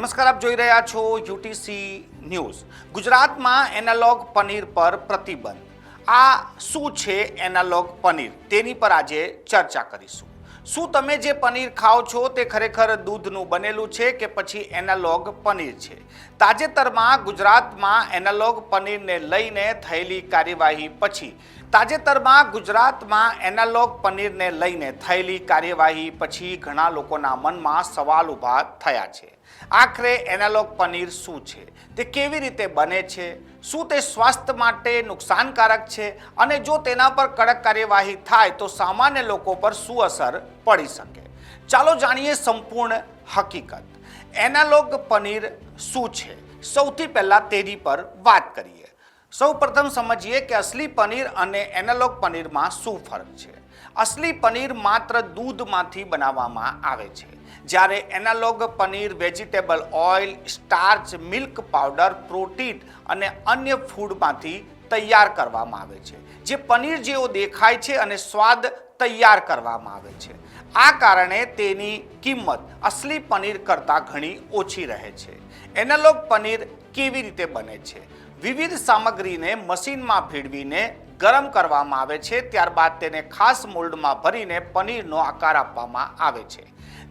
નમસ્કાર, આપ જોઈ રહ્યા છો યુટીસી ન્યૂઝ। ગુજરાતમાં એનાલોગ પનીર પર પ્રતિબંધ। આ શું છે એનાલોગ પનીર, તેની પર આજે ચર્ચા કરીશું। શું તમે જે પનીર ખાઓ છો તે ખરેખર દૂધનું બનેલું છે કે પછી એનાલોગ પનીર છે? તાજેતરમાં ગુજરાતમાં એનાલોગ પનીરને લઈને થયેલી કાર્યવાહી પછી ઘણા લોકોના મનમાં સવાલ ઊભા થયા છે। આખરે એનાલોગ પનીર શું છે, તે કેવી રીતે બને છે, શું તે સ્વાસ્થ્ય માટે નુકસાનકારક છે અને જો તેના પર કડક કાર્યવાહી થાય તો સામાન્ય લોકો પર શું અસર પડી શકે? ચાલો જાણીએ સંપૂર્ણ હકીકત। એનાલોગ પનીર શું છે, સૌથી પહેલા તેની પર વાત કરીએ। સૌપ્રથમ સમજીએ કે અસલી પનીર અને એનાલોગ પનીરમાં શું ફરક છે। અસલી પનીર માત્ર દૂધમાંથી બનાવવામાં આવે છે, જ્યારે analogue paneer vegetable oil, starch, milk powder, protein અને અન્ય ફૂડમાંથી તૈયાર કરવામાં આવે છે, જે પનીર જેવો દેખાય છે અને સ્વાદ તૈયાર કરવામાં આવે છે। આ કારણે તેની કિંમત અસલી પનીર કરતાં ઘણી ઓછી રહે છે। એનાલોગ પનીર કેવી રીતે બને છે? વિવિધ સામગ્રીને મશીનમાં ભેળવીને ગરમ કરવામાં આવે છે, ત્યારબાદ તેને ખાસ મોલ્ડમાં ભરીને પનીરનો આકાર આપવામાં આવે છે।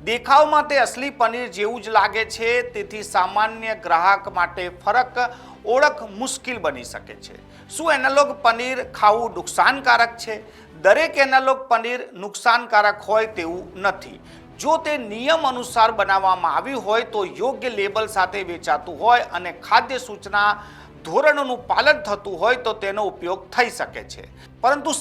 દેખાવમાં તે અસલી પનીર જેવું જ લાગે છે, તેથી સામાન્ય ગ્રાહક માટે ફરક ઓળખ મુશ્કેલ બની શકે છે। શું એનાલોગ પનીર ખાવું નુકસાનકારક છે? દરેક એનાલોગ પનીર નુકસાનકારક હોય તેવું નથી। જો તે નિયમ અનુસાર બનાવવામાં આવ્યું હોય તો, યોગ્ય લેબલ સાથે વેચાતું હોય અને ખાદ્ય સૂચના ધોરણોનું પાલન થતું હોય તો તેનો ઉપયોગ થઈ શકે છે। પરંતુ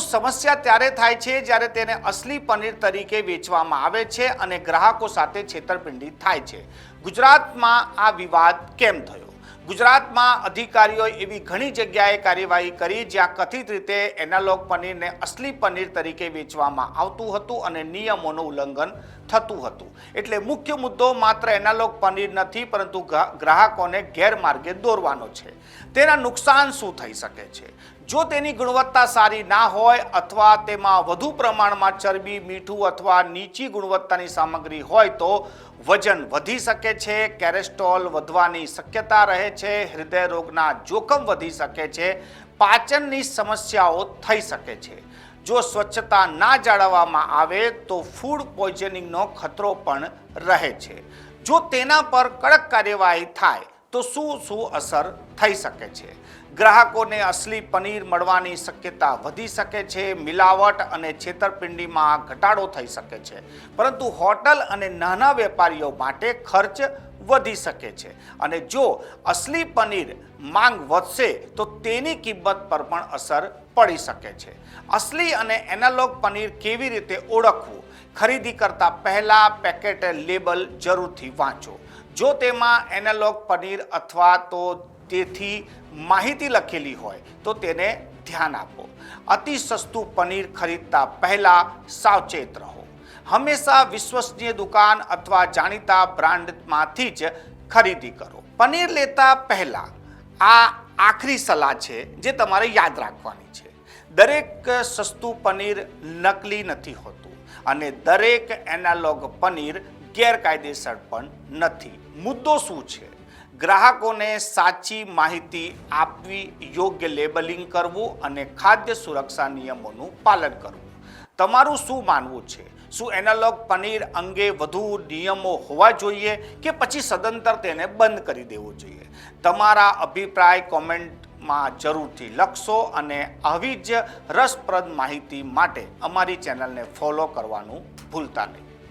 સમસ્યા ત્યારે થાય છે જ્યારે તેને અસલી પનીર તરીકે વેચવામાં આવે છે અને ગ્રાહકો સાથે છેતરપિંડી થાય છે। ગુજરાતમાં આ વિવાદ કેમ થયો? ગુજરાતમાં અધિકારીઓએ એવી ઘણી જગ્યાએ કાર્યવાહી કરી જ્યાં કથિત રીતે એનાલોગ પનીરને અસલી પનીર તરીકે વેચવામાં આવતું હતું અને નિયમોનું ઉલ્લંઘન થતું હતું। એટલે મુખ્ય મુદ્દો માત્ર એનાલોગ પનીર નથી, પરંતુ ગ્રાહકોને ગેરમાર્ગે દોરવાનો છે। તેના નુકસાન શું થઈ શકે છે? જો તેની ગુણવત્તા સારી ના હોય અથવા તેમાં વધુ પ્રમાણમાં ચરબી, મીઠું અથવા નીચી ગુણવત્તાની સામગ્રી હોય તો વજન વધી શકે છે, કોલેસ્ટ્રોલ વધવાની શક્યતા રહે છે, હૃદય રોગના જોખમ વધી શકે છે, પાચનની સમસ્યાઓ થઈ શકે છે। જો સ્વચ્છતા ના જાળવવામાં આવે તો ફૂડ પોઈઝનિંગનો ખતરો પણ રહે છે। જો તેના પર કડક કાર્યવાહી થાય તો શું અસર થઈ શકે છે? ગ્રાહકોને અસલી પનીર મળવાની શક્યતા વધી શકે છે, મિલાવટ અને છેતરપિંડીમાં ઘટાડો થઈ શકે છે, પરંતુ હોટલ અને નાના વેપારીઓ માટે ખર્ચ વધી શકે છે અને જો અસલી પનીર માંગ વધશે તો તેની કિંમત પર પણ અસર પડી શકે છે। અસલી અને એનાલોગ પનીર કેવી રીતે ઓળખવું? ખરીદી કરતા પહેલા પેકેટ લેબલ જરૂરથી વાંચો। જો તેમાં એનાલોગ પનીર અથવા તો તેથી માહિતી લખેલી હોય તો તેને ધ્યાન આપો। અતિ સસ્તું પનીર ખરીદતા પહેલા સાવચેત રહો। હંમેશા વિશ્વસનીય દુકાન અથવા જાણીતા બ્રાન્ડમાંથી જ ખરીદી કરો। પનીર લેતા પહેલા આ આખરી સલાહ છે જે તમારે યાદ રાખવાની છે। દરેક સસ્તું પનીર નકલી નથી હોતું અને દરેક એનાલોગ પનીર ગેરકાયદેસર પણ નથી। મુદ્દો શું છે? ગ્રાહકોને સાચી માહિતી આપવી, યોગ્ય લેબલિંગ કરવું અને ખાદ્ય સુરક્ષા નિયમોનું પાલન કરવું। તમારું શું માનવું છે? શું એનાલોગ પનીર અંગે વધુ નિયમો હોવા જોઈએ કે પછી સદંતર તેને બંધ કરી દેવું જોઈએ? તમારા અભિપ્રાય કોમેન્ટમાં જરૂરથી લખશો અને આવી જ રસપ્રદ માહિતી માટે અમારી ચેનલને ફોલો કરવાનું ભૂલતા નહીં।